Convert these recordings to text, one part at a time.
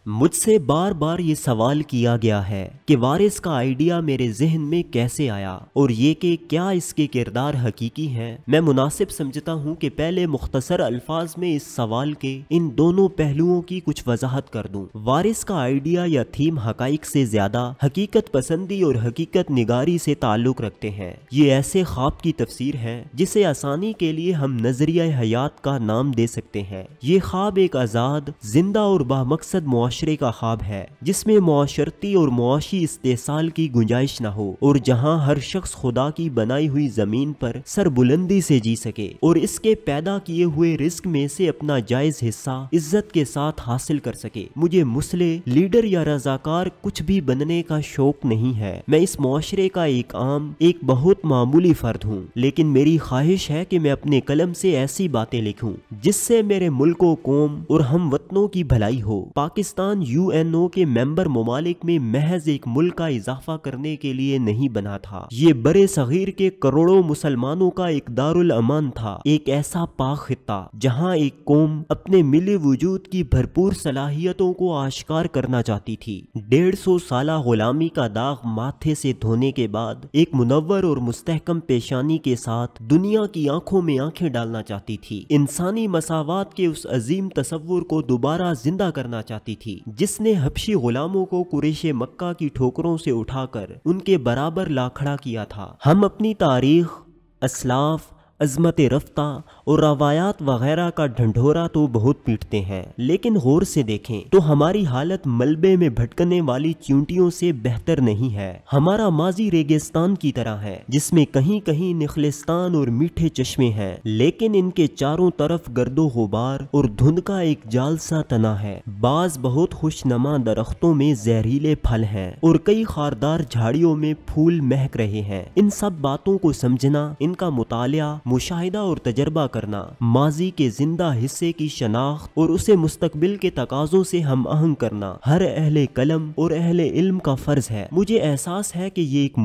مجھ سے بار بار یہ سوال کیا گیا ہے کہ وارث کا آئیڈیا میرے ذہن میں کیسے آیا اور یہ کہ کیا اس کے کردار حقیقی ہیں۔ میں مناسب سمجھتا ہوں کہ پہلے مختصر الفاظ میں اس سوال کے ان دونوں پہلوؤں کی کچھ وضاحت کر دوں۔ وارث کا آئیڈیا یا تھیم حقائق سے زیادہ حقیقت پسندی اور حقیقت نگاری سے تعلق رکھتے ہیں۔ یہ ایسے خواب کی تفسیر ہے جسے آسانی کے لیے ہم نظریہ حیات کا نام دے سکتے ہیں۔ یہ خواب ایک آزاد، زندہ اور بامقصد معاشرے کا خواب ہے جس میں معاشرتی اور معاشی استحصال کی گنجائش نہ ہو اور جہاں ہر شخص خدا کی بنائی ہوئی زمین پر سر بلندی سے جی سکے اور اس کے پیدا کیے ہوئے رزق میں سے اپنا جائز حصہ عزت کے ساتھ حاصل کر سکے۔ مجھے مسلح، لیڈر یا رضاکار کچھ بھی بننے کا شوق نہیں ہے۔ میں اس معاشرے کا ایک بہت معمولی فرد ہوں، لیکن میری خواہش ہے کہ میں اپنے قلم سے ایسی باتیں لکھوں جس سے میرے ملک و قوم اور ہم وطنوں کی بھلائی ہو۔ پاکستان UNO کے ممبر ممالک میں محض ایک ملک کا اضافہ کرنے کے لیے نہیں بنا تھا۔ یہ برے صغیر کے کروڑوں مسلمانوں کا ایک دارالامان تھا، ایک ایسا پاک خطہ جہاں ایک قوم اپنے ملی وجود کی بھرپور صلاحیتوں کو آشکار کرنا چاہتی تھی۔ 150 سالہ غلامی کا داغ ماتھے سے دھونے کے بعد ایک منور اور مستحکم پیشانی کے ساتھ دنیا کی آنکھوں میں آنکھیں ڈالنا چاہتی تھی۔ انسانی مساوات کے اس عظیم تصور کو دوبارہ زندہ کرنا چاہتی تھی جس نے حبشی غلاموں کو قریش مکہ کی ٹھوکروں سے اٹھا کر ان کے برابر لا کھڑا کیا تھا۔ ہم اپنی تاریخ، اسلاف، عظمت رفتہ اور روایات وغیرہ کا ڈھنڈورا تو بہت پیٹتے ہیں، لیکن غور سے دیکھیں تو ہماری حالت ملبے میں بھٹکنے والی چیونٹیوں سے بہتر نہیں ہے۔ ہمارا ماضی ریگستان کی طرح ہے جس میں کہیں کہیں نخلستان اور میٹھے چشمے ہیں، لیکن ان کے چاروں طرف گرد و غبار اور دھند کا ایک جال سا تنا ہے۔ بعض بہت خوش نما درختوں میں زہریلے پھل ہیں اور کئی خاردار جھاڑیوں میں پھول مہک رہے ہیں۔ ان سب باتوں کو سمجھنا، ان کا مطالعہ، مشاہدہ اور تجربہ کرنا، ماضی کے زندہ حصے کی شناخت اور اسے مستقبل کے تقاضوں سے ہم آہنگ کرنا ہر اہل قلم اور اہل علم کا فرض ہے۔ مجھے احساس ہے کہ یہ ایک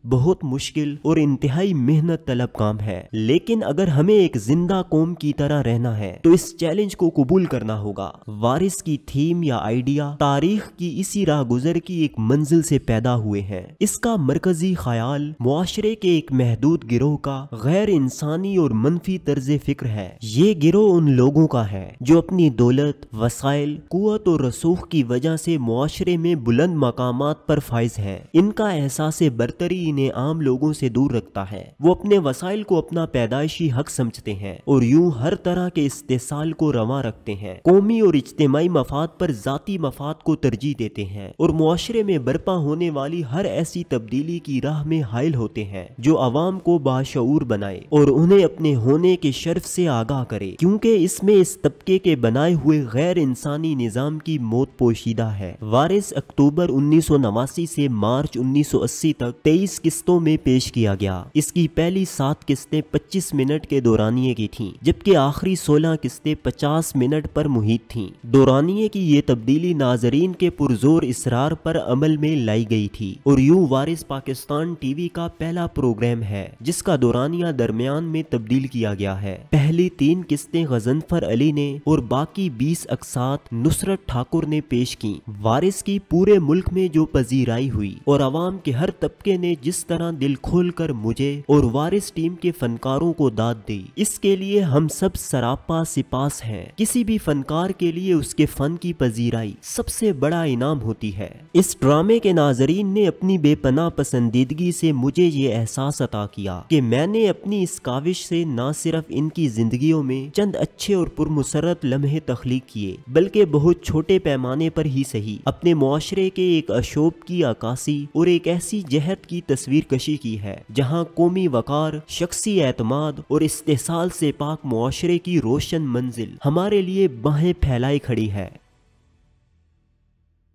بہت مشکل اور انتہائی محنت طلب کام ہے، لیکن اگر ہمیں ایک زندہ قوم کی طرح رہنا ہے تو اس چیلنج کو قبول کرنا ہوگا۔ وارث کی تھیم یا آئیڈیا تاریخ کی اسی راہ گزر کی ایک منزل سے پیدا ہوئے ہیں۔ اس کا مرکزی خیال معاشرے کے ایک محدود گروہ کا غیر انسانی اور منفی طرز فکر ہے۔ یہ گروہ ان لوگوں کا ہے جو اپنی دولت، وسائل، قوت اور رسوخ کی وجہ سے معاشرے میں بلند مقامات پر فائز ہیں۔ ان کا احساس برتری انہیں عام لوگوں سے دور رکھتا ہے۔ وہ اپنے وسائل کو اپنا پیدائشی حق سمجھتے ہیں اور یوں ہر طرح کے استحصال کو روا رکھتے ہیں۔ قومی اور اجتماعی مفاد پر ذاتی مفاد کو ترجیح دیتے ہیں اور معاشرے میں برپا ہونے والی ہر ایسی تبدیلی کی راہ میں حائل ہوتے ہیں جو عوام کو باشعور بنائے اور انہیں اپنے ہونے کے شرف سے آگاہ کرے، کیونکہ اس میں اس طبقے کے بنائے ہوئے غیر انسانی نظام کی موت پوشیدہ ہے۔ وارث اکتوبر 1989 سے مارچ 1980 تک 23 قسطوں میں پیش کیا گیا۔ اس کی پہلی 7 قسطیں 25 منٹ کے دورانیے کی تھیں، جبکہ آخری 16 قسطیں 50 منٹ پر محیط تھیں۔ دورانیے کی یہ تبدیلی ناظرین کے پرزور اصرار پر عمل میں لائی گئی تھی اور یوں وارث پاکستان ٹی وی کا پہلا پروگرام ہے جس کا دورانیہ درمیان میں تبدیل کیا گیا ہے۔ پہلی 3 قسطیں غضنفر علی نے اور باقی 20 اقساط نصرت ٹھاکر نے پیش کی۔ وارث کی پورے ملک میں جو پذیرائی ہوئی اور عوام کے ہر طبقے نے جس طرح دل کھول کر مجھے اور وارث ٹیم کے فنکاروں کو داد دی، اس کے لیے ہم سب سراپا سپاس ہیں۔ کسی بھی فنکار کے لیے اس کے فن کی پذیرائی سب سے بڑا انعام ہوتی ہے۔ اس ڈرامے کے ناظرین نے اپنی بے پناہ پسندیدگی سے مجھے یہ احساس عطا کیا کہ میں نے اپنی اس کاوش سے نہ صرف ان کی زندگیوں میں چند اچھے اور پرمسرت لمحے تخلیق کیے، بلکہ بہت چھوٹے پیمانے پر ہی صحیح اپنے معاشرے کے ایک اشوب کی عکاسی اور ایک ایسی جہت کی تصویر کشی کی ہے جہاں قومی وقار، شخصی اعتماد اور استحصال سے پاک معاشرے کی روشن منزل ہمارے لیے باہیں پھیلائے کھڑی ہے۔